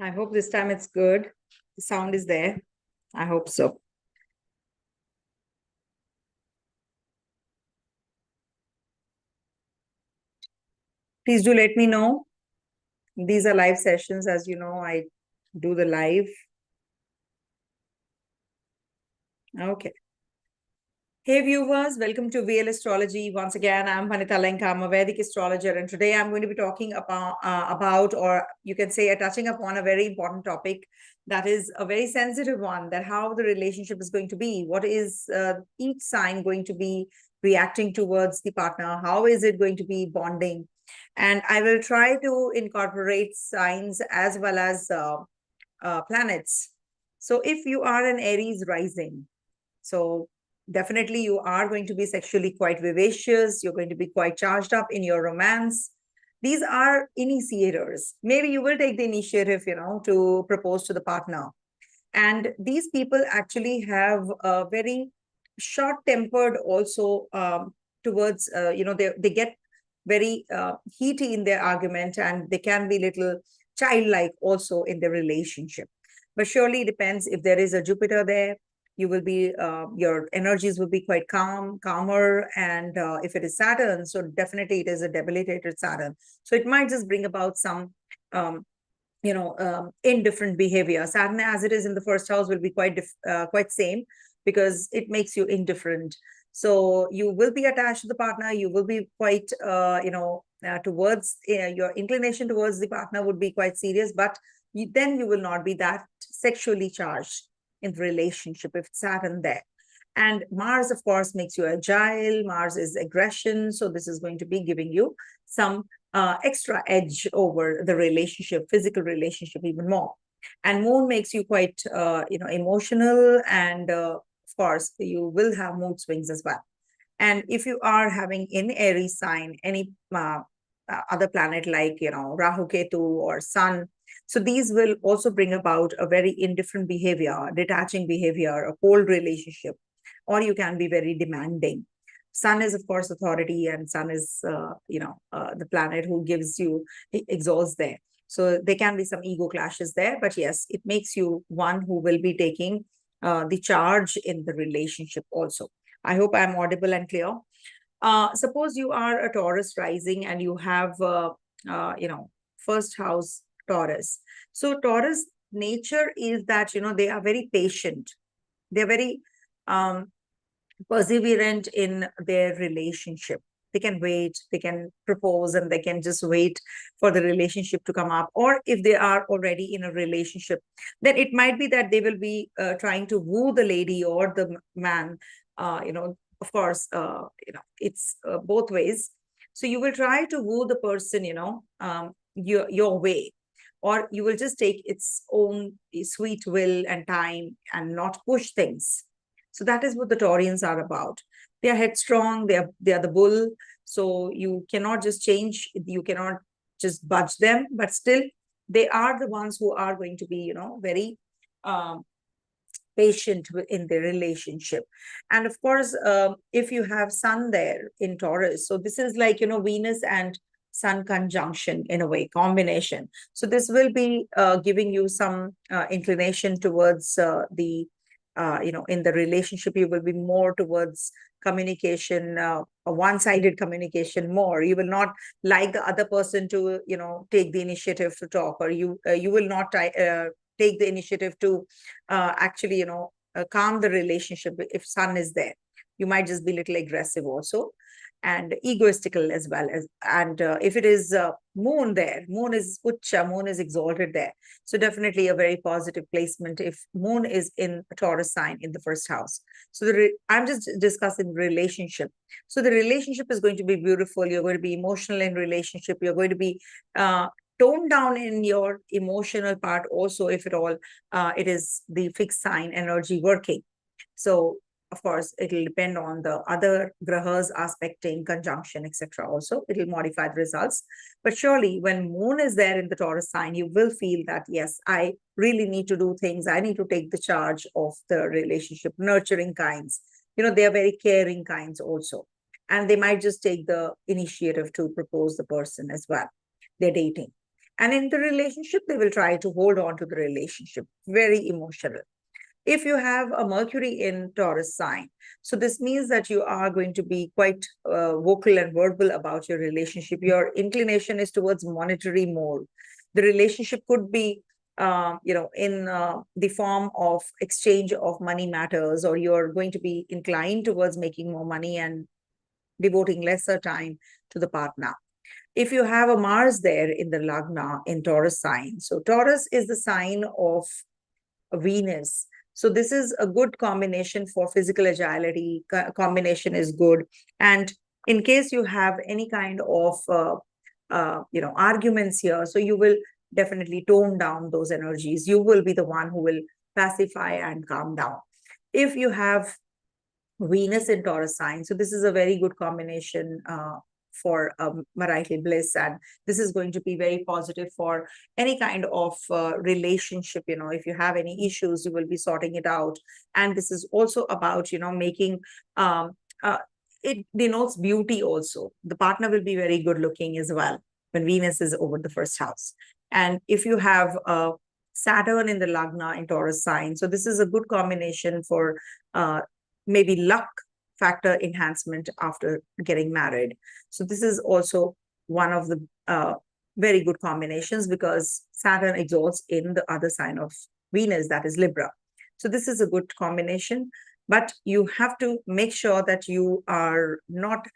I hope this time it's good. The sound is there. I hope so. Please do let me know. These are live sessions. As you know, I do the live. Okay. Hey viewers, welcome to VL Astrology. Once again, I'm Vanita Lenka. I'm a Vedic astrologer, and today I'm going to be talking about, or you can say, touching upon a very important topic that is a very sensitive one. That how the relationship is going to be. What is each sign going to be reacting towards the partner? How is it going to be bonding? And I will try to incorporate signs as well as planets. So if you are an Aries rising, so definitely you are going to be sexually quite vivacious. You're going to be quite charged up in your romance. These are initiators. Maybe you will take the initiative, to propose to the partner. And these people actually have a very short-tempered also towards, they get very heaty in their argument, and they can be little childlike also in their relationship. But surely it depends if there is a Jupiter there, you will be your energies will be quite calmer, and if it is Saturn, so definitely it is a debilitated Saturn, so it might just bring about some indifferent behavior. Saturn, as it is in the first house, will be quite same, because it makes you indifferent. So you will be attached to the partner, you will be quite towards your inclination towards the partner would be quite serious, but then you will not be that sexually charged in the relationship if Saturn there. And Mars, of course, makes you agile. Mars is aggression. So this is going to be giving you some extra edge over the relationship, physical relationship even more. And Moon makes you quite, emotional. And of course, you will have mood swings as well. And if you are having in Aries sign any other planet like, Rahu, Ketu or Sun, so these will also bring about a very indifferent behavior, detaching behavior, a cold relationship, or you can be very demanding. Sun is, of course, authority, and Sun is, the planet who gives you exalts there. So there can be some ego clashes there, but yes, it makes you one who will be taking the charge in the relationship also. I hope I'm audible and clear. Suppose you are a Taurus rising and you have, first house Taurus. So Taurus nature is that, they are very patient. They're very perseverant in their relationship. They can wait, they can propose, and they can just wait for the relationship to come up. Or if they are already in a relationship, then it might be that they will be trying to woo the lady or the man. Of course, it's both ways. So you will try to woo the person, your way, or you will just take its own sweet will and time and not push things. So that is what the Taurians are about. They are headstrong. They are the bull. So you cannot just change. You cannot just budge them. But still, they are the ones who are going to be, very patient in their relationship. And of course, if you have Sun there in Taurus, so this is like, Venus and Sun conjunction in a way, combination. So this will be giving you some inclination towards the in the relationship. You will be more towards communication, a one-sided communication more. You will not like the other person to, take the initiative to talk, or you will not take the initiative to actually, calm the relationship if Sun is there. You might just be a little aggressive also, and egoistical as well. And if it is Moon there, Moon is Ucha, Moon is exalted there. So definitely a very positive placement if Moon is in a Taurus sign in the first house. So I'm just discussing relationship. So the relationship is going to be beautiful. You're going to be emotional in relationship. You're going to be toned down in your emotional part also, if at all it is the fixed sign energy working. So of course, it will depend on the other grahas aspecting, conjunction, etc. Also, it will modify the results. But surely, when Moon is there in the Taurus sign, you will feel that, yes, I really need to do things. I need to take the charge of the relationship, nurturing kinds. They are very caring kinds also. And they might just take the initiative to propose the person as well. They're dating. And in the relationship, they will try to hold on to the relationship, very emotional. If you have a Mercury in Taurus sign, so this means that you are going to be quite vocal and verbal about your relationship. Your inclination is towards monetary more. The relationship could be, in the form of exchange of money matters, or you're going to be inclined towards making more money and devoting lesser time to the partner. If you have a Mars there in the Lagna in Taurus sign, so Taurus is the sign of Venus. So this is a good combination for physical agility. Combination is good. And in case you have any kind of, arguments here, so you will definitely tone down those energies. You will be the one who will pacify and calm down. If you have Venus in Taurus sign, so this is a very good combination for marital bliss, and this is going to be very positive for any kind of relationship. If you have any issues, you will be sorting it out. And this is also about making it denotes beauty also. The partner will be very good looking as well when Venus is over the first house. And if you have Saturn in the Lagna in Taurus sign, so this is a good combination for maybe luck factor enhancement after getting married. So this is also one of the very good combinations, because Saturn exalts in the other sign of Venus, that is Libra. So this is a good combination, but you have to make sure that you are not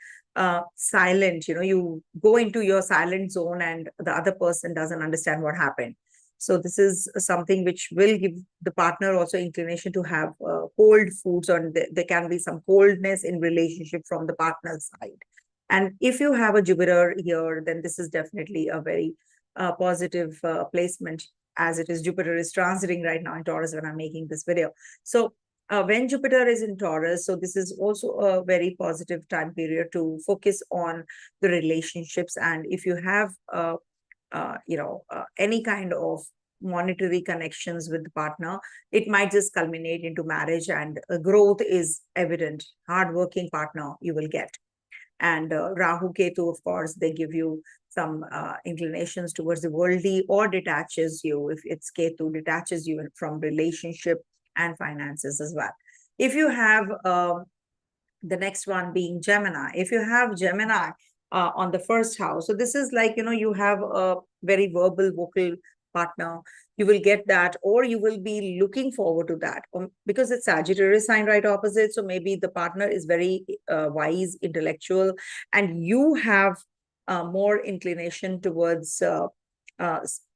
silent. You go into your silent zone and the other person doesn't understand what happened. So this is something which will give the partner also inclination to have cold foods, or there can be some coldness in relationship from the partner's side. And if you have a Jupiter here, then this is definitely a very positive placement, as it is Jupiter is transiting right now in Taurus when I'm making this video. So when Jupiter is in Taurus, so this is also a very positive time period to focus on the relationships. And if you have any kind of monetary connections with the partner, it might just culminate into marriage, and growth is evident. Hardworking partner you will get. And Rahu Ketu, of course, they give you some inclinations towards the worldly, or detaches you. If it's Ketu, detaches you from relationship and finances as well. If you have the next one being Gemini, if you have Gemini on the first house, so this is like, you have a very verbal, vocal partner, you will get that, or you will be looking forward to that, because it's Sagittarius sign right opposite. So maybe the partner is very wise, intellectual, and you have more inclination towards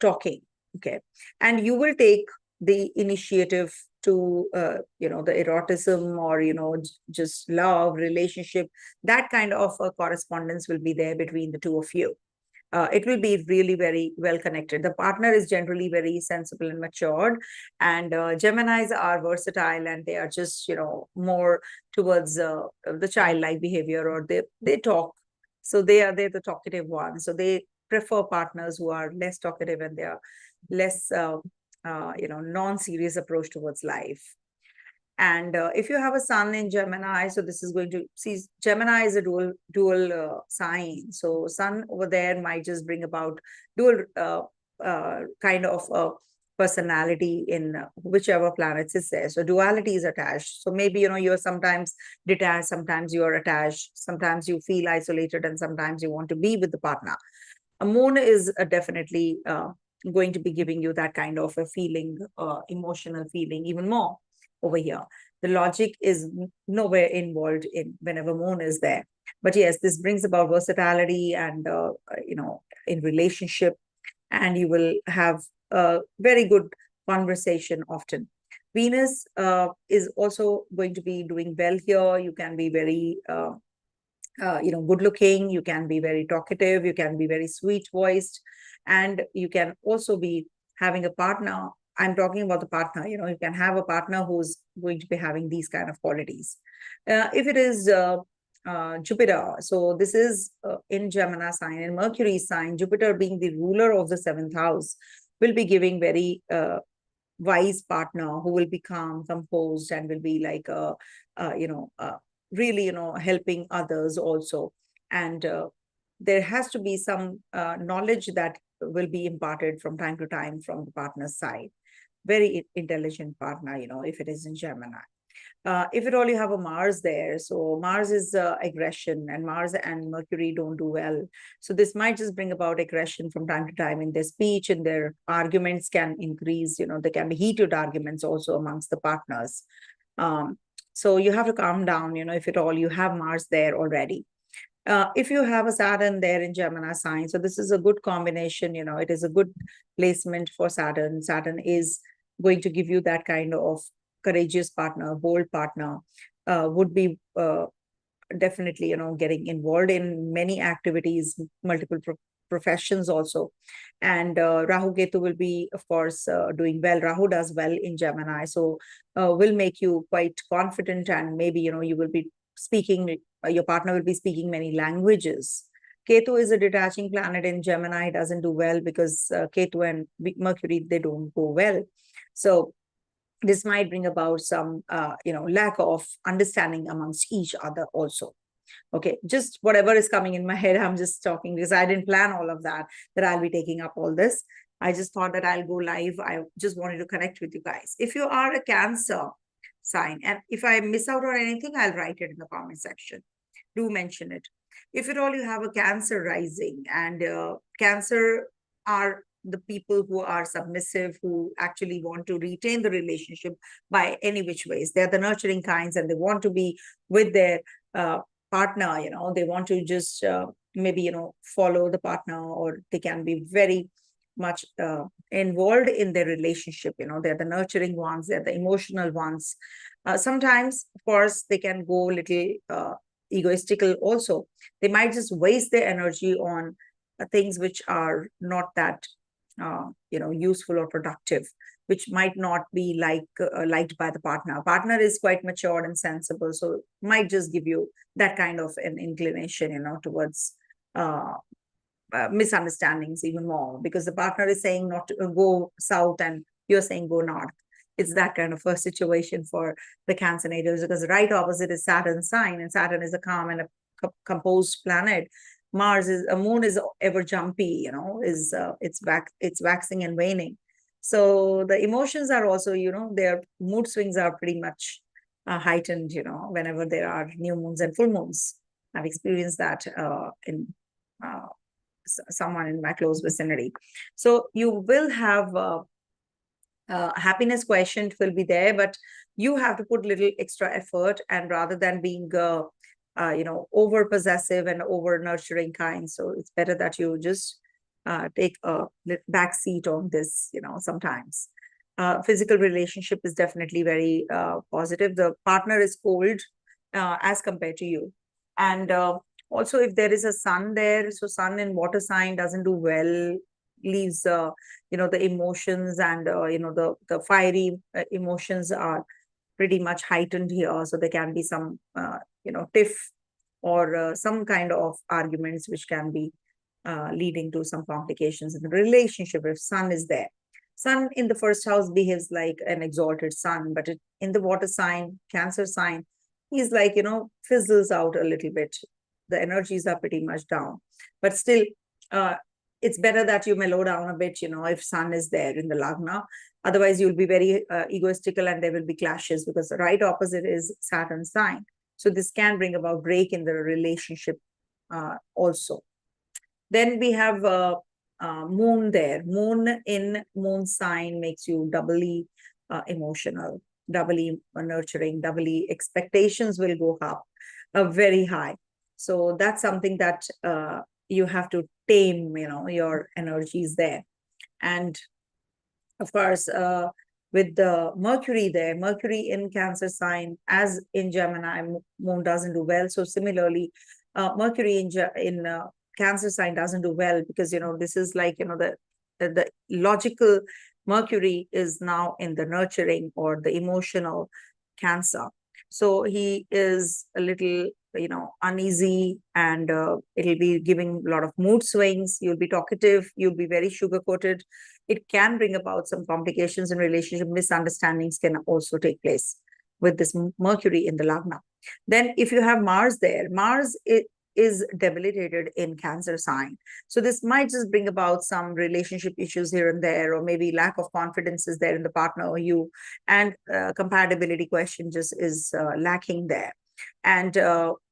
talking. Okay. And you will take the initiative to, the eroticism, or, just love, relationship, that kind of correspondence will be there between the two of you. It will be really very well connected. The partner is generally very sensible and matured, and Geminis are versatile, and they are just, more towards the childlike behavior, or they talk. So they're the talkative ones. So they prefer partners who are less talkative, and they are less, non-serious approach towards life. And if you have a sun in Gemini, so this is going to see, Gemini is a dual sign. So sun over there might just bring about dual kind of personality in whichever planets is there. So duality is attached. So maybe, you're sometimes detached, sometimes you're attached, sometimes you feel isolated, and sometimes you want to be with the partner. A moon is definitely going to be giving you that kind of a feeling, emotional feeling even more over here. The logic is nowhere involved in whenever moon is there. But yes, this brings about versatility and, in relationship, and you will have a very good conversation often. Venus is also going to be doing well here. You can be very, good looking. You can be very talkative. You can be very sweet voiced, and you can also be having a partner. I'm talking about the partner, you can have a partner who's going to be having these kind of qualities. If it is Jupiter, so this is in Gemini sign, in Mercury sign, Jupiter being the ruler of the seventh house, will be giving very wise partner who will be calm, composed, and will be like, really, helping others also. And there has to be some knowledge that will be imparted from time to time from the partner's side. Very intelligent partner, if it is in Gemini. If at all you have a Mars there, so Mars is aggression, and Mars and Mercury don't do well. So this might just bring about aggression from time to time in their speech, and their arguments can increase. There can be heated arguments also amongst the partners. So you have to calm down, if at all you have Mars there already. If you have a Saturn there in Gemini sign, so this is a good combination, it is a good placement for Saturn. Saturn is going to give you that kind of courageous partner, bold partner, would be definitely, getting involved in many activities, multiple professions also. And Rahu Ketu will be, of course, doing well. Rahu does well in Gemini, so will make you quite confident, and maybe, you will be speaking, your partner will be speaking many languages. Ketu is a detaching planet in Gemini, doesn't do well because Ketu and Mercury, they don't go well. So this might bring about some, lack of understanding amongst each other also. Okay, just whatever is coming in my head, I'm just talking because I didn't plan all of that I'll be taking up all this. I just thought that I'll go live. I just wanted to connect with you guys. If you are a Cancer sign, and if I miss out on anything, I'll write it in the comment section. Do mention it. If at all you have a Cancer rising, and Cancer are the people who are submissive, who actually want to retain the relationship by any which ways. They're the nurturing kinds, and they want to be with their partner. They want to just maybe follow the partner, or they can be very much involved in their relationship. They're the nurturing ones, they're the emotional ones. Sometimes, of course, they can go a little egoistical also. They might just waste their energy on things which are not that useful or productive, which might not be liked by the partner. Partner is quite matured and sensible, so might just give you that kind of an inclination, towards misunderstandings even more, because the partner is saying not to go south and you're saying go north. It's that kind of a situation for the Cancer natives, because the right opposite is Saturn sign, and Saturn is a calm and a composed planet. Mars is, a moon is ever jumpy, it's waxing and waning. So the emotions are also, their mood swings are pretty much heightened, whenever there are new moons and full moons. I've experienced that in someone in my close vicinity. So you will have happiness quotient will be there, but you have to put little extra effort, and rather than being over possessive and over nurturing kind. So it's better that you just take a back seat on this, sometimes. Physical relationship is definitely very positive. The partner is cold as compared to you. And also, if there is a sun there, so sun in water sign doesn't do well, leaves, the emotions and, the fiery emotions are pretty much heightened here. So there can be some, tiff or some kind of arguments which can be leading to some complications in the relationship if sun is there. Sun in the first house behaves like an exalted sun, but in the water sign, Cancer sign, he's like, fizzles out a little bit. The energies are pretty much down, but still, it's better that you mellow down a bit, if sun is there in the Lagna. Otherwise, you'll be very egoistical, and there will be clashes, because the right opposite is Saturn sign. So this can bring about break in the relationship also. Then we have moon there. Moon in moon sign makes you doubly emotional, doubly nurturing, doubly expectations will go up very high. So that's something that you have to tame, your energies there. And of course, with the Mercury there, Mercury in Cancer sign, as in Gemini, moon doesn't do well. So similarly, Mercury in Cancer sign doesn't do well, because, this is like, the logical Mercury is now in the nurturing or the emotional Cancer. So he is a little, uneasy, and it'll be giving a lot of mood swings. You'll be talkative. You'll be very sugar-coated. It can bring about some complications in relationship. Misunderstandings can also take place with this Mercury in the Lagna. Then if you have Mars there, Mars is debilitated in Cancer sign. So this might just bring about some relationship issues here and there, or maybe lack of confidence is there in the partner or you, and compatibility question just is lacking there. And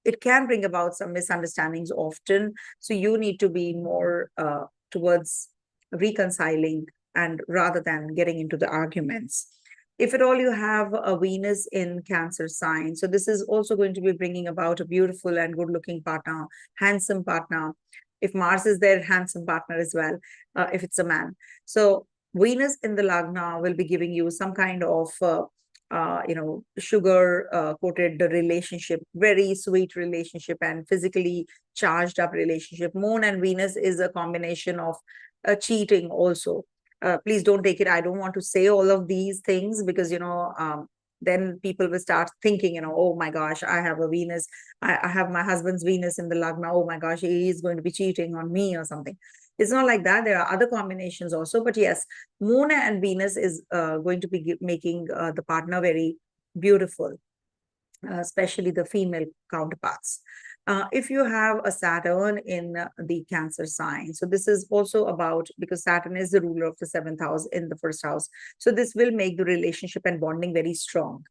it can bring about some misunderstandings often. So you need to be more towards reconciling, and rather than getting into the arguments. If at all you have a Venus in Cancer sign, so this is also going to be bringing about a beautiful and good looking partner, handsome partner. If Mars is there, handsome partner as well, if it's a man. So Venus in the Lagna will be giving you some kind of sugar coated relationship, very sweet relationship, and physically charged up relationship. Moon and Venus is a combination of cheating also. Please don't take it. I don't want to say all of these things because, then people will start thinking, oh my gosh, I have a Venus. I have my husband's Venus in the Lagna. Oh my gosh, he is going to be cheating on me or something. It's not like that. There are other combinations also. But yes, Moon and Venus is going to be making the partner very beautiful, especially the female counterparts. If you have a Saturn in the Cancer sign, so this is also about, because Saturn is the ruler of the 7th house in the 1st house. So this will make the relationship and bonding very strong.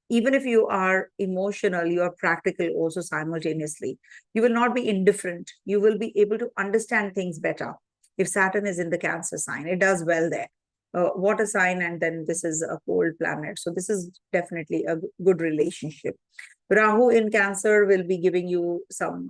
Even if you are emotional, you are practical also simultaneously. You will not be indifferent. You will be able to understand things better. If Saturn is in the Cancer sign, it does well there. Water sign, and then this is a cold planet. So this is definitely a good relationship. Rahu in Cancer will be giving you some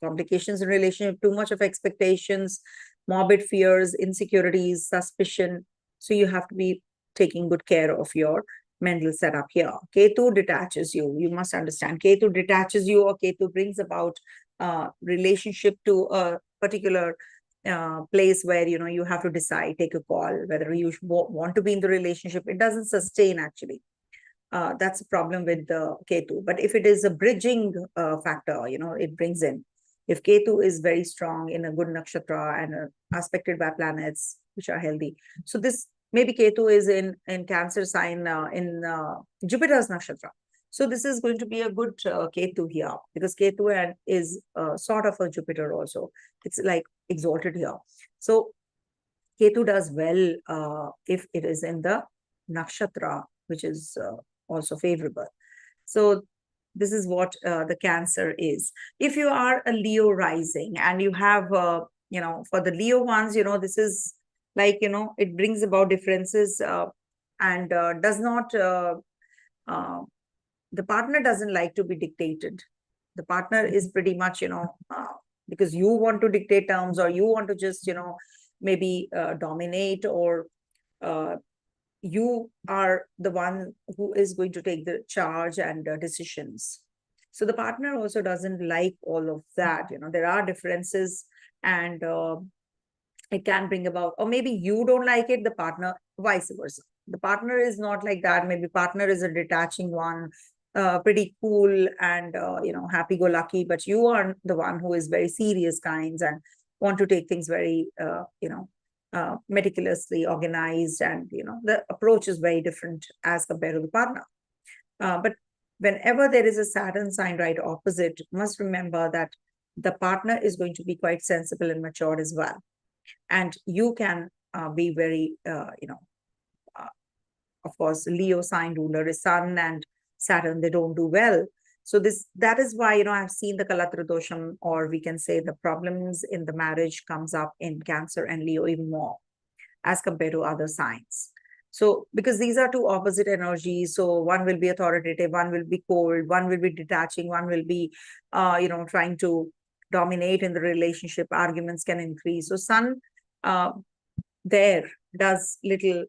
complications in relationship, too much of expectations, morbid fears, insecurities, suspicion. So you have to be taking good care of your mental setup here. Ketu detaches you. You must understand. Ketu detaches you, or Ketu brings about relationship to a particular place where you have to decide, take a call whether you want to be in the relationship. It doesn't sustain actually. That's a problem with the Ketu. But if it is a bridging factor, it brings in. If Ketu is very strong in a good nakshatra and aspected by planets which are healthy, so this maybe Ketu is in Cancer sign in Jupiter's nakshatra. So this is going to be a good Ketu here, because Ketu is sort of a Jupiter also. It's like exalted here. So Ketu does well if it is in the nakshatra, which is also favorable. So this is what the Cancer is. If you are a Leo rising and you have, for the Leo ones, this is like, it brings about differences and does not, the partner doesn't like to be dictated. The partner is pretty much, because you want to dictate terms, or you want to just, maybe dominate, or you are the one who is going to take the charge and decisions. So the partner also doesn't like all of that. There are differences, and it can bring about, or maybe you don't like it, the partner, vice versa. The partner is not like that. Maybe partner is a detaching one, pretty cool and, happy-go-lucky, but you are the one who is very serious kinds and want to take things very, meticulously organized, and the approach is very different as compared to the partner. But whenever there is a Saturn sign right opposite, must remember that the partner is going to be quite sensible and matured as well, and you can be very of course Leo sign ruler is Sun and Saturn, they don't do well. So that is why, I've seen the Kalatra dosham, or we can say the problems in the marriage comes up in Cancer and Leo even more as compared to other signs. So because these are two opposite energies, so one will be authoritative, one will be cold, one will be detaching, one will be, trying to dominate in the relationship, arguments can increase. So Sun there does little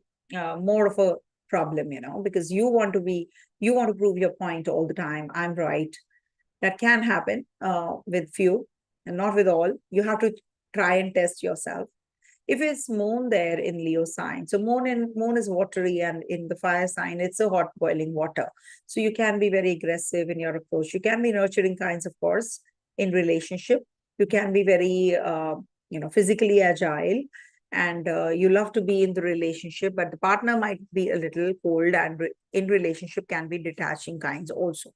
more of a problem, because you want to prove your point all the time. I'm right. That can happen with few and not with all. You have to try and test yourself. If it's Moon there in Leo sign, so Moon is watery, and in the fire sign, it's a hot boiling water. So you can be very aggressive in your approach. You can be nurturing kinds, of course, in relationship. You can be very, physically agile, and you love to be in the relationship, but the partner might be a little cold, and in relationship can be detaching kinds also.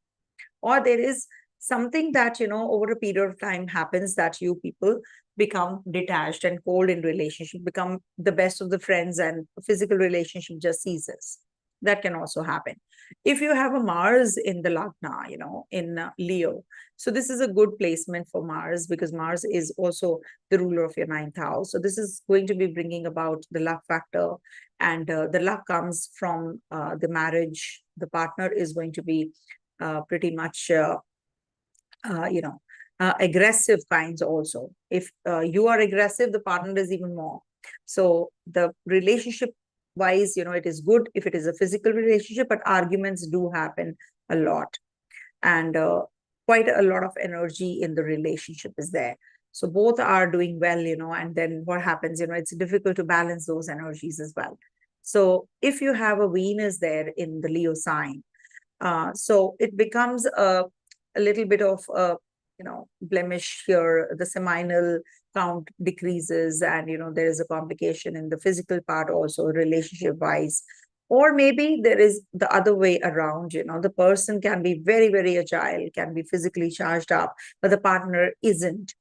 Or there is something that, over a period of time happens, that you people become detached and cold in relationship, become the best of the friends, and physical relationship just ceases. That can also happen. If you have a Mars in the Lagna, in Leo, so this is a good placement for Mars, because Mars is also the ruler of your ninth house. So this is going to be bringing about the luck factor, and the luck comes from the marriage. The partner is going to be pretty much, aggressive kinds also. If you are aggressive, the partner is even more. So the relationship wise, it is good if it is a physical relationship, but arguments do happen a lot. And quite a lot of energy in the relationship is there. So both are doing well, and then what happens, it's difficult to balance those energies as well. So if you have a Venus there in the Leo sign, so it becomes a little bit of a blemish here. The seminal count decreases, and there is a complication in the physical part also, relationship wise. Or maybe there is the other way around. The person can be very, very agile, can be physically charged up, but the partner isn't.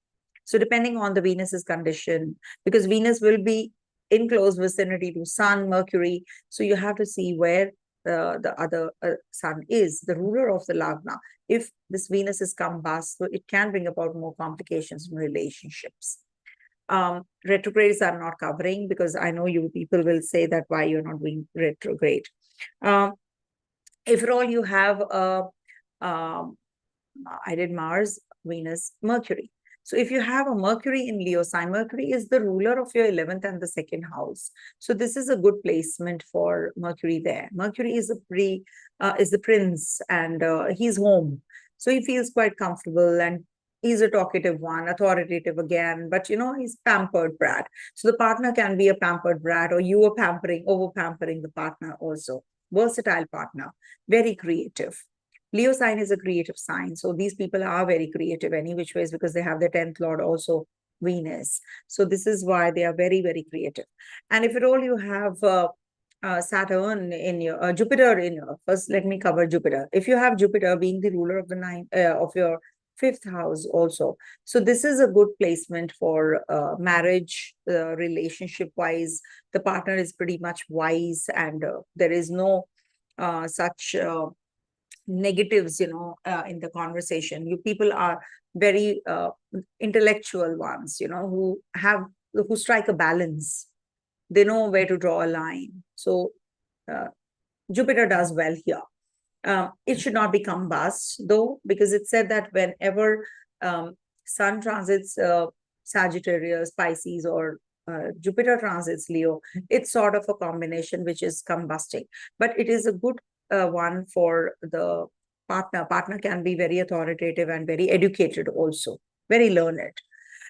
So depending on the Venus's condition, because Venus will be in close vicinity to Sun, Mercury, so you have to see where the other Sun is, the ruler of the Lagna. If this Venus is combust, so it can bring about more complications in relationships. Retrogrades are not covering, because I know you people will say that why you're not doing retrograde. If at all you have I did Mars, Venus, Mercury. So if you have a Mercury in Leo sign, Mercury is the ruler of your 11th and the second house. So this is a good placement for Mercury there. Mercury is the prince, and he's home. So he feels quite comfortable, and he's a talkative one, authoritative again, but he's pampered brat. So the partner can be a pampered brat, or you are over pampering the partner also. Versatile partner, very creative. Leo sign is a creative sign. So these people are very creative any which ways, because they have the 10th lord also Venus. So this is why they are very, very creative. And if at all you have Saturn in your Jupiter in your, first let me cover Jupiter. If you have Jupiter being the ruler of the ninth of your 5th house also, so this is a good placement for marriage, relationship wise. The partner is pretty much wise, and there is no such negatives in the conversation. You people are very intellectual ones, who strike a balance. They know where to draw a line. So Jupiter does well here. It should not be combust though, because it said that whenever Sun transits Sagittarius, Pisces, or Jupiter transits Leo, it's sort of a combination which is combusting. But it is a good one for the partner. Partner can be very authoritative and very educated also, very learned.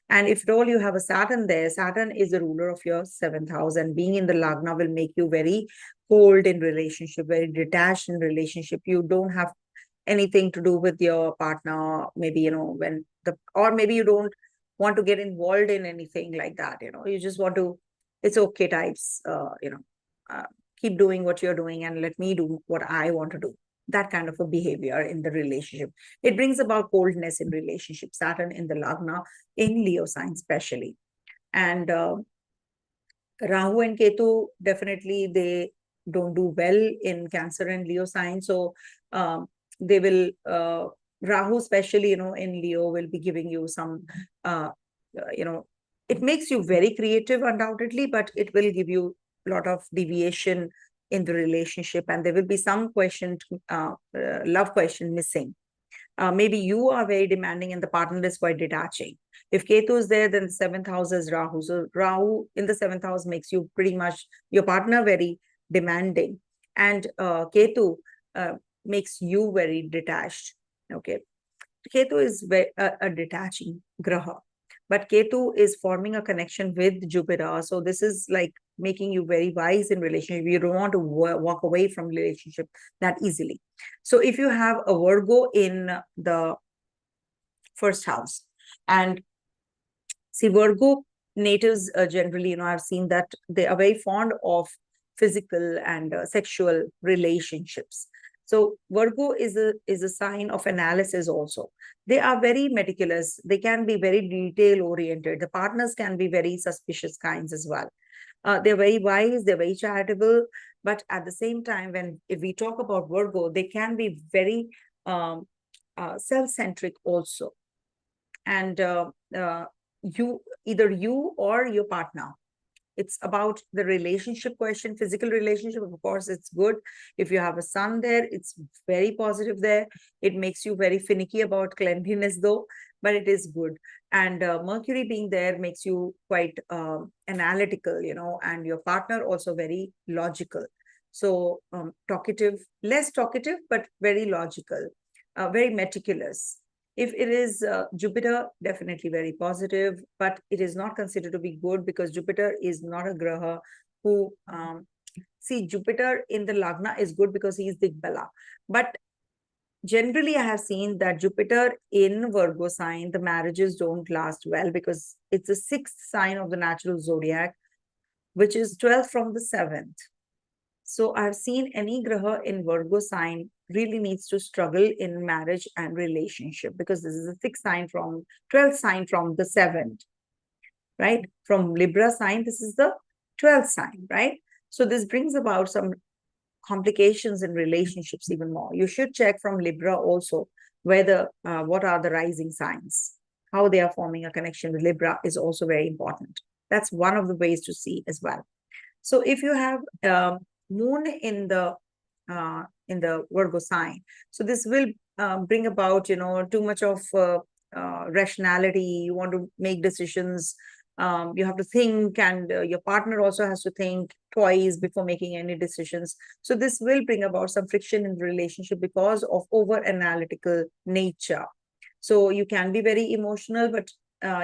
And if at all you have a Saturn there, Saturn is the ruler of your 7th house, and being in the Lagna will make you very cold in relationship, very detached in relationship. You don't have anything to do with your partner, maybe, or maybe you don't want to get involved in anything like that, you just want to, it's okay types, keep doing what you're doing and let me do what I want to do. That kind of a behavior in the relationship. It brings about coldness in relationship. Saturn in the Lagna, in Leo sign especially. And Rahu and Ketu, definitely they don't do well in Cancer and Leo sign. So they will, Rahu especially, in Leo will be giving you some, it makes you very creative undoubtedly, but it will give you a lot of deviation in the relationship, and there will be some love question missing. Maybe you are very demanding and the partner is quite detaching. If Ketu is there, then the 7th house is Rahu. So Rahu in the 7th house makes you pretty much, your partner very demanding, and Ketu makes you very detached. Okay. Ketu is a detaching graha, but Ketu is forming a connection with Jupiter. So this is like making you very wise in relationship. You don't want to walk away from relationship that easily. So if you have a Virgo in the 1st house, and see, Virgo natives generally, I've seen that they are very fond of physical and sexual relationships. So Virgo is a sign of analysis also. They are very meticulous. They can be very detail oriented. The partners can be very suspicious kinds as well. They're very wise, they're very charitable, but at the same time, if we talk about Virgo, they can be very self-centric also. And either you or your partner. It's about the relationship question, physical relationship. Of course, it's good. If you have a sun there, it's very positive there. It makes you very finicky about cleanliness, though, but it is good. And Mercury being there makes you quite analytical, and your partner also very logical. So talkative, less talkative, but very logical, very meticulous. If it is Jupiter, definitely very positive, but it is not considered to be good because Jupiter is not a graha who, see, Jupiter in the Lagna is good because he is Digbala. But generally, I have seen that Jupiter in Virgo sign, the marriages don't last well because it's the 6th sign of the natural zodiac, which is 12th from the 7th. So I've seen any graha in Virgo sign really needs to struggle in marriage and relationship because this is a 6th sign from 12th sign from the 7th, right? From Libra sign, this is the 12th sign, right? So this brings about some complications in relationships even more. You should check from Libra also whether what are the rising signs, how they are forming a connection with Libra is also very important. That's one of the ways to see as well. So if you have moon in the Virgo sign, so this will bring about too much of rationality. You want to make decisions, you have to think, and your partner also has to think twice before making any decisions. So this will bring about some friction in the relationship because of over analytical nature. So you can be very emotional, but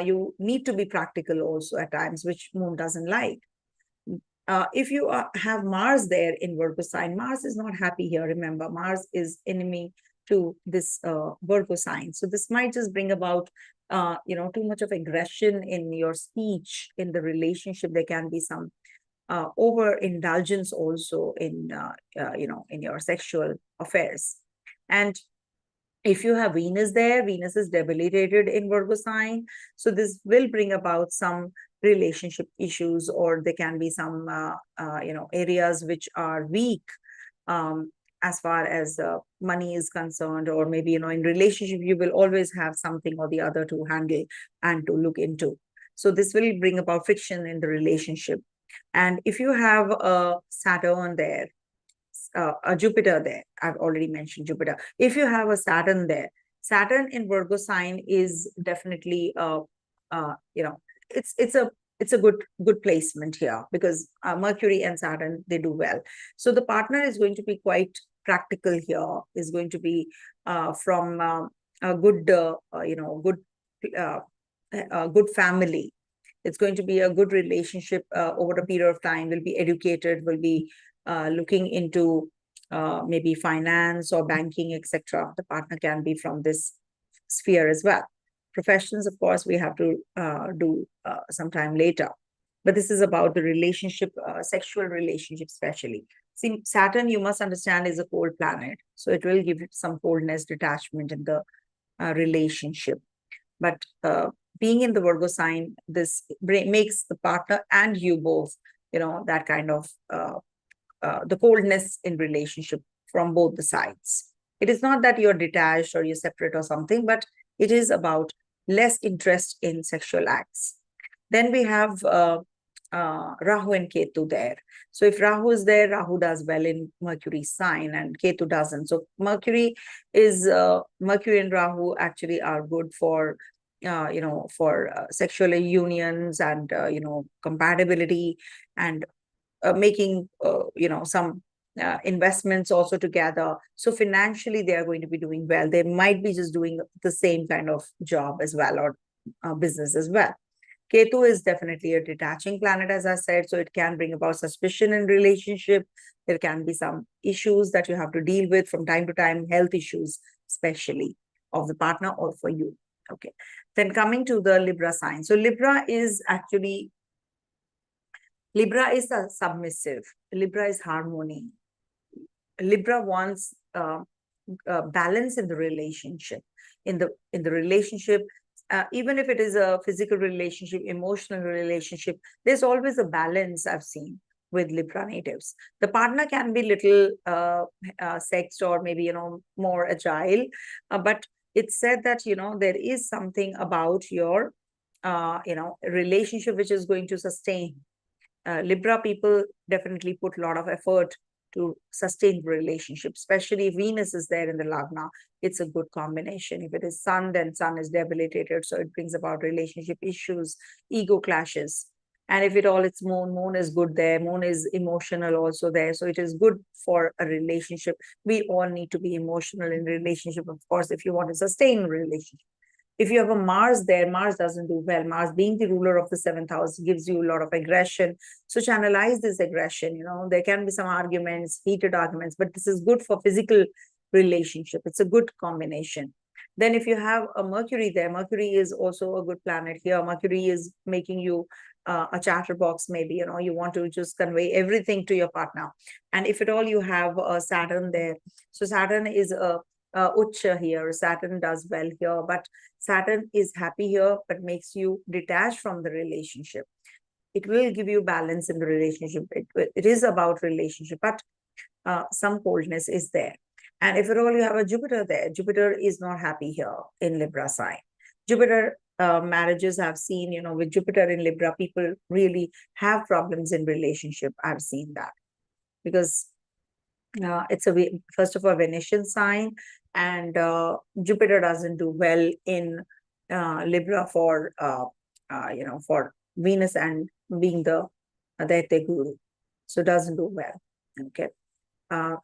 you need to be practical also at times, which moon doesn't like. If you have Mars there in Virgo sign, Mars is not happy here. Remember, Mars is enemy to this Virgo sign. So this might just bring about, too much of aggression in your speech, in the relationship. There can be some overindulgence also in, in your sexual affairs. And if you have Venus there, Venus is debilitated in Virgo sign. So this will bring about some relationship issues, or there can be some, areas which are weak as far as money is concerned, or maybe, in relationship, you will always have something or the other to handle and to look into. So this will bring about friction in the relationship. And if you have a Saturn there, a Jupiter there, I've already mentioned Jupiter. If you have a Saturn there, Saturn in Virgo sign is definitely, it's a good placement here because Mercury and Saturn, they do well. So the partner is going to be quite practical here, is going to be from a good, good family. It's going to be a good relationship over a period of time, will be educated, will be looking into maybe finance or banking, etc. The partner can be from this sphere as well. Professions, of course, we have to do sometime later. But this is about the relationship, sexual relationship especially. See, Saturn, you must understand, is a cold planet. So it will give some coldness, detachment in the relationship. But being in the Virgo sign, this makes the partner and you both, that kind of the coldness in relationship from both the sides. It is not that you're detached or you're separate or something, but it is about less interest in sexual acts. Then we have Rahu and Ketu there. So if Rahu is there, Rahu does well in Mercury's sign and Ketu doesn't. So Mercury and Rahu actually are good for, sexual unions and, compatibility and making, some investments also together. So financially, they are going to be doing well. They might be just doing the same kind of job as well, or business as well. Ketu is definitely a detaching planet, as I said, so it can bring about suspicion in relationship. There can be some issues that you have to deal with from time to time, health issues, especially of the partner or for you. Okay. Then coming to the Libra sign. So Libra is a submissive. Libra is harmony. Libra wants balance in the relationship. In the relationship, even if it is a physical relationship, emotional relationship, there's always a balance I've seen with Libra natives. The partner can be little sexed or maybe, more agile, but it's said that, there is something about your, relationship which is going to sustain. Libra people definitely put a lot of effort to sustain the relationship, especially if Venus is there in the Lagna. It's a good combination. If it is Sun, then Sun is debilitated, so it brings about relationship issues, ego clashes. And if it's Moon, Moon is good there. Moon is emotional also there, so it is good for a relationship. We all need to be emotional in relationship, of course, if you want to sustain a relationship. If you have a Mars there, Mars doesn't do well. Mars, being the ruler of the seventh house, gives you a lot of aggression. So channelize this aggression. There can be some arguments, heated arguments, but this is good for physical relationship. It's a good combination. Then if you have a Mercury there, Mercury is also a good planet here. Mercury is making you a chatterbox, maybe, you want to just convey everything to your partner. And if at all you have a Saturn there, so Saturn is a Ucha here. Saturn does well here, but Saturn is happy here, but makes you detached from the relationship. It will give you balance in the relationship. It is about relationship, but some coldness is there. And if at all you have a Jupiter there, Jupiter is not happy here in Libra sign. Jupiter marriages I've seen, with Jupiter in Libra, people really have problems in relationship. I've seen that because it's first of all Venetian sign, and Jupiter doesn't do well in Libra for for Venus and being the Daitya Guru, so doesn't do well. Okay,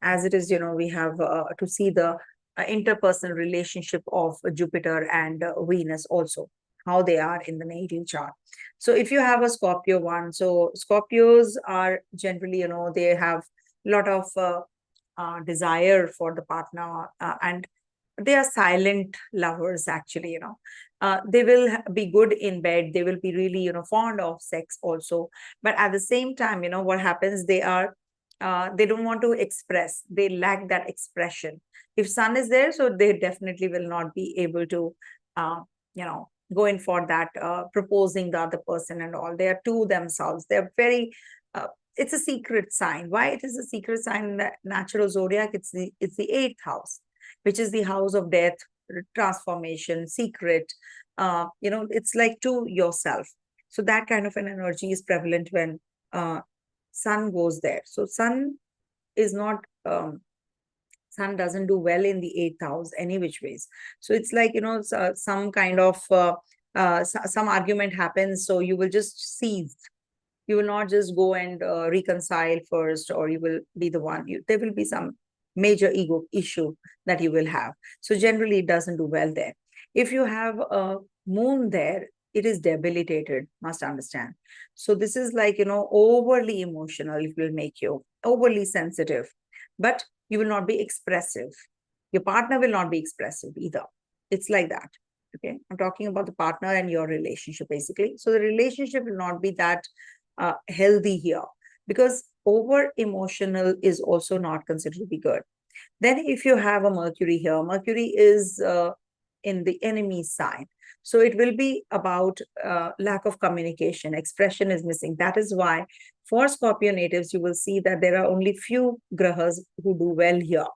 as it is, we have to see the interpersonal relationship of Jupiter and Venus also, how they are in the natal chart. So if you have a Scorpio one, so Scorpios are generally, they have a lot of desire for the partner, and they are silent lovers actually. They will be good in bed, they will be really fond of sex also, but at the same time, what happens, they don't want to express, they lack that expression. If Sun is there, so they definitely will not be able to go in for that proposing the other person and all. They are to themselves, they're very it's a secret sign. Why it is a secret sign in the natural zodiac? It's the eighth house, which is the house of death, transformation, secret. It's like to yourself. So that kind of an energy is prevalent when Sun goes there. So Sun is not Sun doesn't do well in the eighth house any which ways. So it's like some kind of some argument happens, so you will just cease. You will not just go and reconcile first, or you will be the one. There will be some major ego issue that you will have. So generally, it doesn't do well there. If you have a Moon there, it is debilitated, must understand. So this is like, overly emotional. It will make you overly sensitive, but you will not be expressive. Your partner will not be expressive either. It's like that. Okay. I'm talking about the partner and your relationship, basically. So the relationship will not be that healthy here, because over emotional is also not considered to be good. Then if you have a Mercury here, Mercury is in the enemy sign. So it will be about lack of communication, expression is missing. That is why for Scorpio natives, you will see that there are only few grahas who do well here.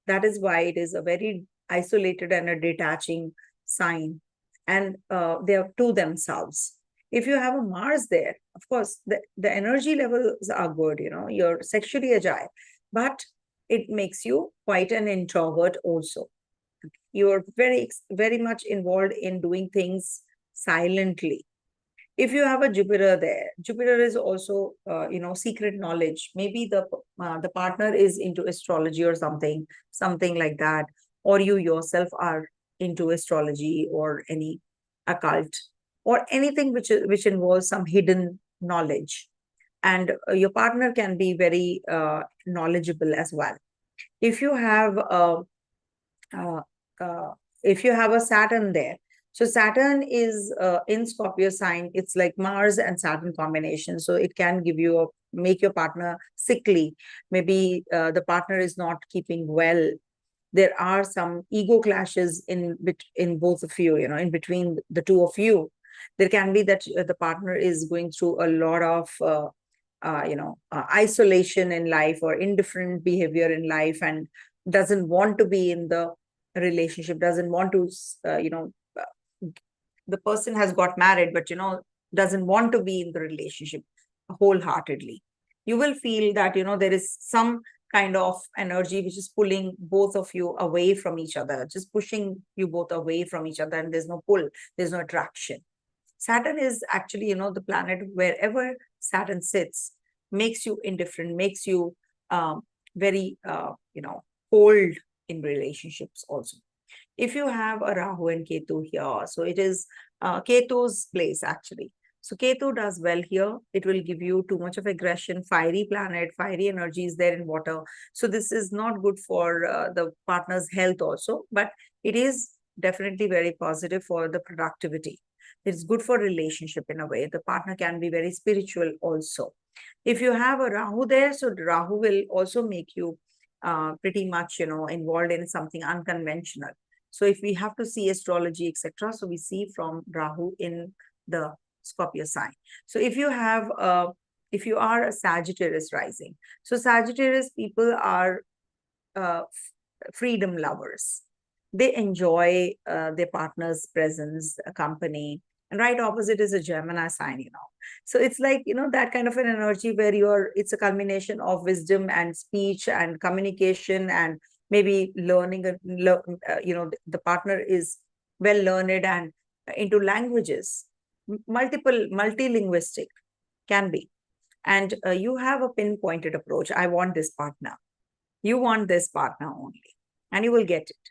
That is why it is a very isolated and a detaching sign, and they are to themselves. If you have a Mars there, of course, the energy levels are good, you're sexually agile, but it makes you quite an introvert also. You're very, very much involved in doing things silently. If you have a Jupiter there, Jupiter is also, secret knowledge. Maybe the partner is into astrology or something like that, or you yourself are into astrology or any occult, or anything which involves some hidden knowledge. And your partner can be very knowledgeable as well. If you have a Saturn there, so Saturn is in Scorpio sign. It's like Mars and Saturn combination. So it can make your partner sickly. Maybe the partner is not keeping well. there are some ego clashes in both of you, in between the two of you. There can be that the partner is going through a lot of isolation in life or indifferent behavior in life, and doesn't want to be in the relationship, doesn't want to the person has got married, but doesn't want to be in the relationship wholeheartedly. You will feel that there is some kind of energy which is pulling both of you away from each other, just pushing you both away from each other, and there's no pull, there's no attraction. Saturn is actually, the planet, wherever Saturn sits, makes you indifferent, makes you very, cold in relationships also. If you have a Rahu and Ketu here, so it is Ketu's place actually. So Ketu does well here. It will give you too much of aggression, fiery planet, fiery energy is there in water. So this is not good for the partner's health also, but it is definitely very positive for the productivity. It's good for relationship in a way. The partner can be very spiritual also. If you have a Rahu there, so Rahu will also make you pretty much, involved in something unconventional. So if we have to see astrology, etc., so we see from Rahu in the Scorpio sign. So if you are a Sagittarius rising, so Sagittarius people are freedom lovers. They enjoy their partner's presence, company. And right opposite is a Gemini sign, So it's like, that kind of an energy where it's a culmination of wisdom and speech and communication and maybe learning, the partner is well learned and into languages, multilinguistic can be. And you have a pinpointed approach. I want this partner. You want this partner only, and you will get it.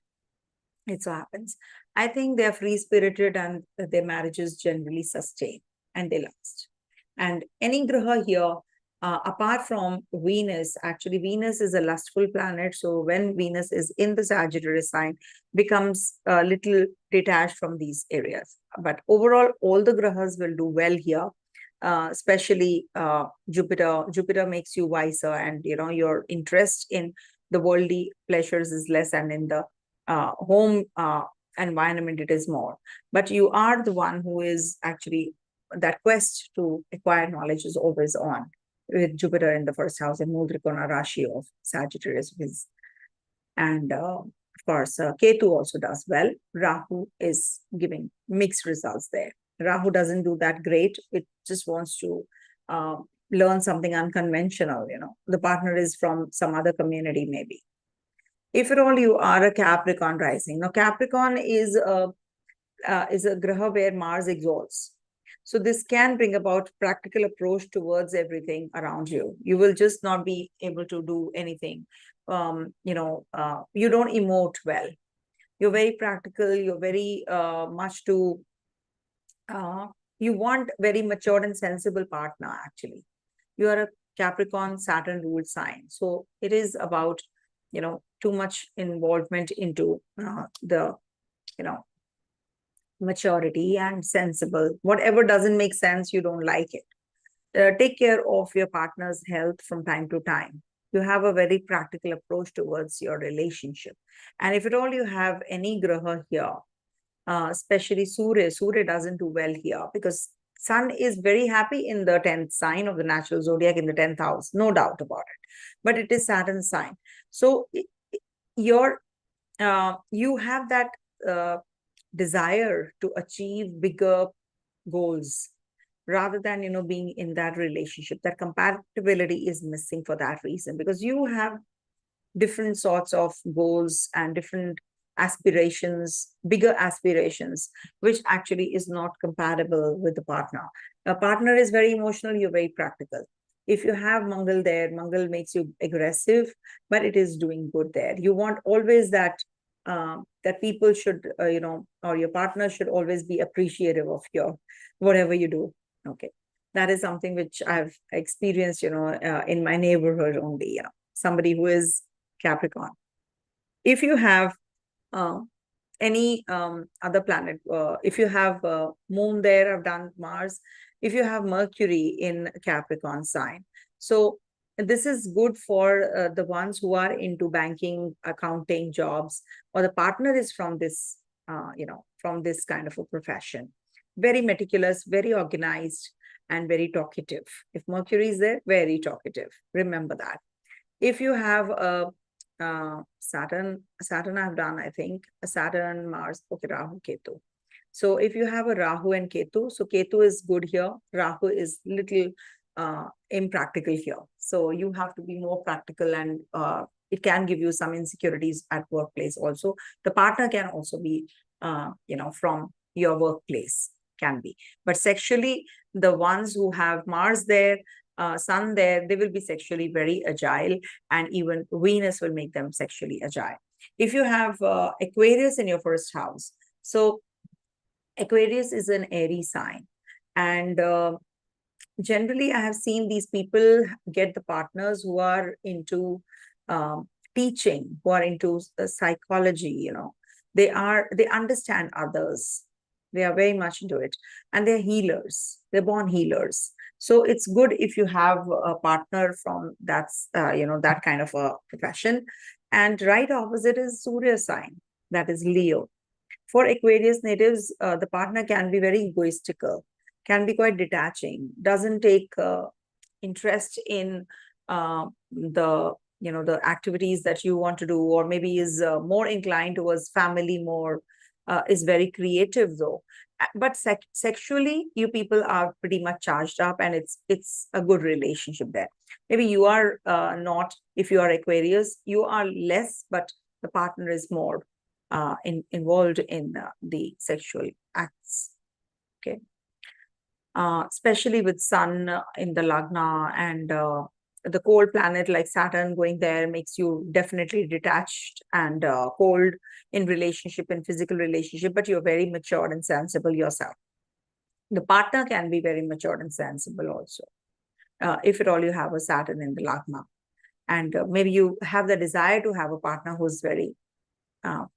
It so happens. I think they're free-spirited and their marriages generally sustain and they last. And any graha here, apart from Venus, actually Venus is a lustful planet. So when Venus is in the Sagittarius sign, becomes a little detached from these areas. But overall, all the grahas will do well here, especially Jupiter. Jupiter makes you wiser, and your interest in the worldly pleasures is less, and in the home environment it is more. But you are the one who is actually, that quest to acquire knowledge is always on, with Jupiter in the first house and Mudrikona Rashi of Sagittarius. And of course, Ketu also does well. Rahu is giving mixed results there. Rahu doesn't do that great. It just wants to learn something unconventional. The partner is from some other community maybe. If at all you are a Capricorn rising. Now, Capricorn is a graha where Mars exalts. So this can bring about practical approach towards everything around you. You will just not be able to do anything. You don't emote well. You're very practical. You're very much to, you want very mature and sensible partner, actually. You are a Capricorn Saturn ruled sign. So it is about, too much involvement into the, maturity and sensible. Whatever doesn't make sense, you don't like it. Take care of your partner's health from time to time. You have a very practical approach towards your relationship. And if at all you have any graha here, especially Surya doesn't do well here, because Sun is very happy in the 10th sign of the natural zodiac, in the 10th house, no doubt about it. But it is Saturn's sign. So you have that desire to achieve bigger goals rather than, being in that relationship. That compatibility is missing for that reason, because you have different sorts of goals and different aspirations, bigger aspirations, which actually is not compatible with the partner. A partner is very emotional, you're very practical. If you have Mangal there, Mangal makes you aggressive, but it is doing good there. You want always that people should, or your partner should always be appreciative of your whatever you do. Okay, that is something which I've experienced, in my neighborhood only. Somebody who is Capricorn. If you have any other planet, if you have Moon there, I've done Mars. If you have Mercury in Capricorn sign, so This is good for the ones who are into banking, accounting jobs, or the partner is from this, from this kind of a profession. Very meticulous, very organized, and very talkative. If Mercury is there, very talkative. Remember that. If you have a Saturn I've done, I think, a Saturn, Mars, okay, Rahu, Ketu. So if you have a Rahu and Ketu, so Ketu is good here, Rahu is little impractical here. So you have to be more practical, and it can give you some insecurities at workplace also. The partner can also be, from your workplace, can be. But sexually, the ones who have Mars there, Sun there, they will be sexually very agile, and even Venus will make them sexually agile. If you have Aquarius in your first house, so Aquarius is an airy sign, and generally I have seen these people get the partners who are into teaching, who are into psychology. They understand others, they are very much into it, and they're healers, they're born healers. So it's good if you have a partner from that kind of a profession. And right opposite is Surya sign, that is Leo. For Aquarius natives, the partner can be very egoistical, can be quite detaching, doesn't take interest in the activities that you want to do, or maybe is more inclined towards family, more is very creative though. But sexually, you people are pretty much charged up, and it's a good relationship there. Maybe you are not. If you are Aquarius, you are less, but the partner is more involved in the sexual acts. Okay. Especially with Sun in the Lagna, and the cold planet like Saturn going there makes you definitely detached and cold in relationship, in physical relationship, but you're very mature and sensible yourself. The partner can be very mature and sensible also, if at all you have a Saturn in the Lagna. And maybe you have the desire to have a partner who's very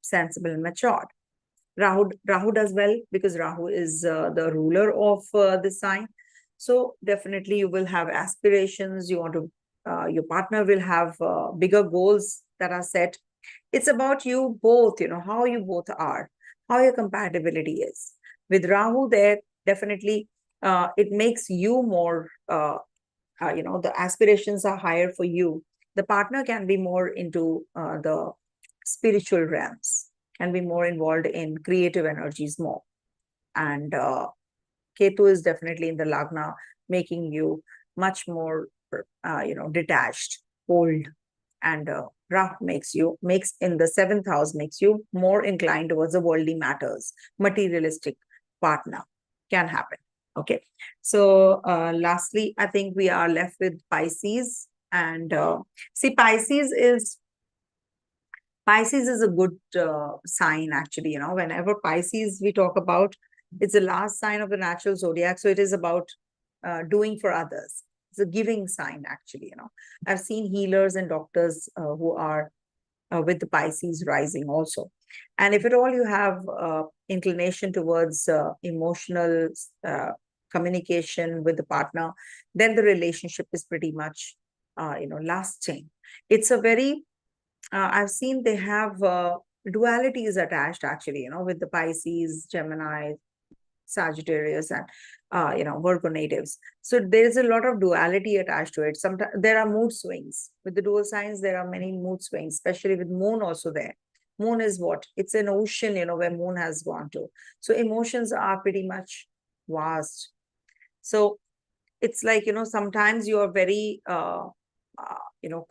sensible and matured. Rahu does well because Rahu is the ruler of this sign. So definitely you will have aspirations. You want to, your partner will have bigger goals that are set. It's about you both, how you both are, how your compatibility is. With Rahu there, definitely it makes you more, the aspirations are higher for you. The partner can be more into the spiritual realms, can be more involved in creative energies more. And Ketu is definitely in the Lagna, making you much more, detached, cold. And Rahu makes in the 7th house, makes you more inclined towards the worldly matters. Materialistic partner can happen. Okay. So lastly, I think we are left with Pisces. And see, Pisces is a good sign, actually. Whenever Pisces we talk about, it's the last sign of the natural zodiac. So it is about doing for others. It's a giving sign, actually. I've seen healers and doctors who are with the Pisces rising also. And if at all you have inclination towards emotional communication with the partner, then the relationship is pretty much, lasting. It's a very, I've seen they have dualities attached, actually, with the Pisces, Gemini, Sagittarius, and Virgo natives. So there is a lot of duality attached to it. Sometimes there are mood swings with the dual signs. There are many mood swings, especially with Moon also there. Moon is what? It's an ocean, where Moon has gone to. So emotions are pretty much vast. So it's like, sometimes you are very,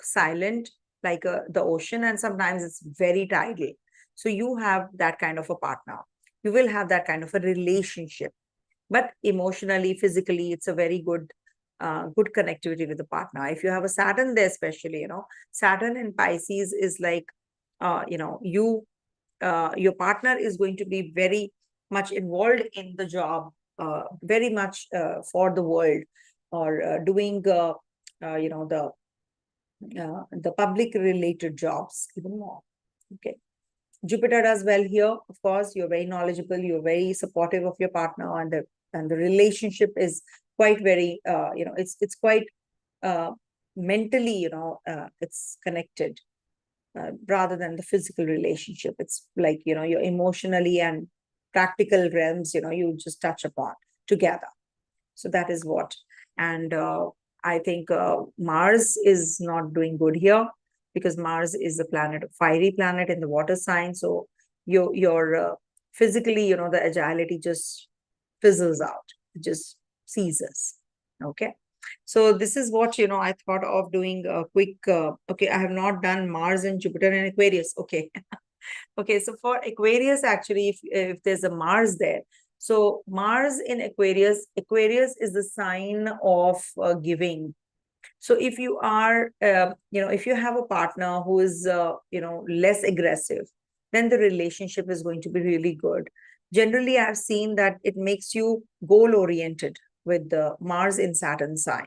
silent, like the ocean, and sometimes it's very tidal. So you have that kind of a partner. You will have that kind of a relationship. But emotionally, physically, it's a very good connectivity with the partner. If you have a Saturn there, especially, Saturn in Pisces is like, your partner is going to be very much involved in the job, very much for the world, or doing, the public related jobs even more. Okay. Jupiter does well here. Of course, you're very knowledgeable, you're very supportive of your partner, and the relationship is quite very, it's quite mentally, it's connected rather than the physical relationship. It's like, your emotionally and practical realms, you just touch upon together. So that is what. And I think Mars is not doing good here, because Mars is a planet, a fiery planet in the water sign. So your physically, the agility just fizzles out, it just ceases. Okay. So this is what, I thought of doing a quick, okay, I have not done Mars and Jupiter and Aquarius. Okay. Okay, so for Aquarius, actually, if there's a Mars there, so Mars in Aquarius, Aquarius is the sign of giving. So if you are, if you have a partner who is, less aggressive, then the relationship is going to be really good. Generally, I've seen that it makes you goal oriented with the Mars in Saturn sign,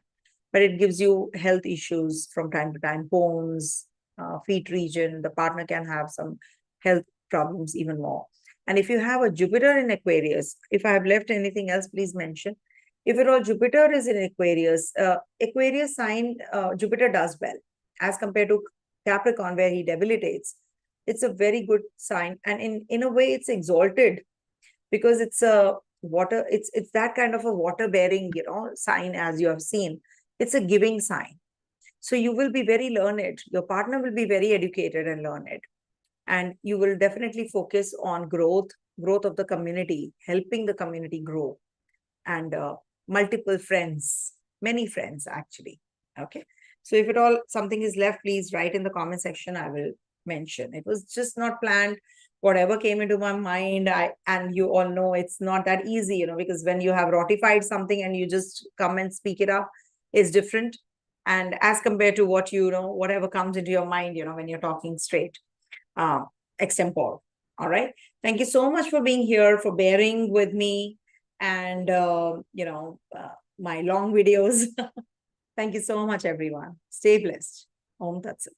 but it gives you health issues from time to time, bones, feet region. The partner can have some health problems even more. And if you have a Jupiter in Aquarius, if I have left anything else, please mention. If at all Jupiter is in Aquarius, Aquarius sign, Jupiter does well as compared to Capricorn, where he debilitates. It's a very good sign. And in a way, it's exalted because it's a water, it's that kind of a water bearing, sign, as you have seen. It's a giving sign. So you will be very learned. Your partner will be very educated and learned. And you will definitely focus on growth of the community, helping the community grow, and multiple friends, many friends actually. Okay. So if at all something is left, please write in the comment section. I will mention. It was just not planned. Whatever came into my mind, and you all know it's not that easy, because when you have ratified something and you just come and speak it up, it's different. And as compared to what whatever comes into your mind, when you're talking straight, extempore. All right. Thank you so much for being here, for bearing with me, and my long videos. Thank you so much, everyone. Stay blessed. Om Tat Sat.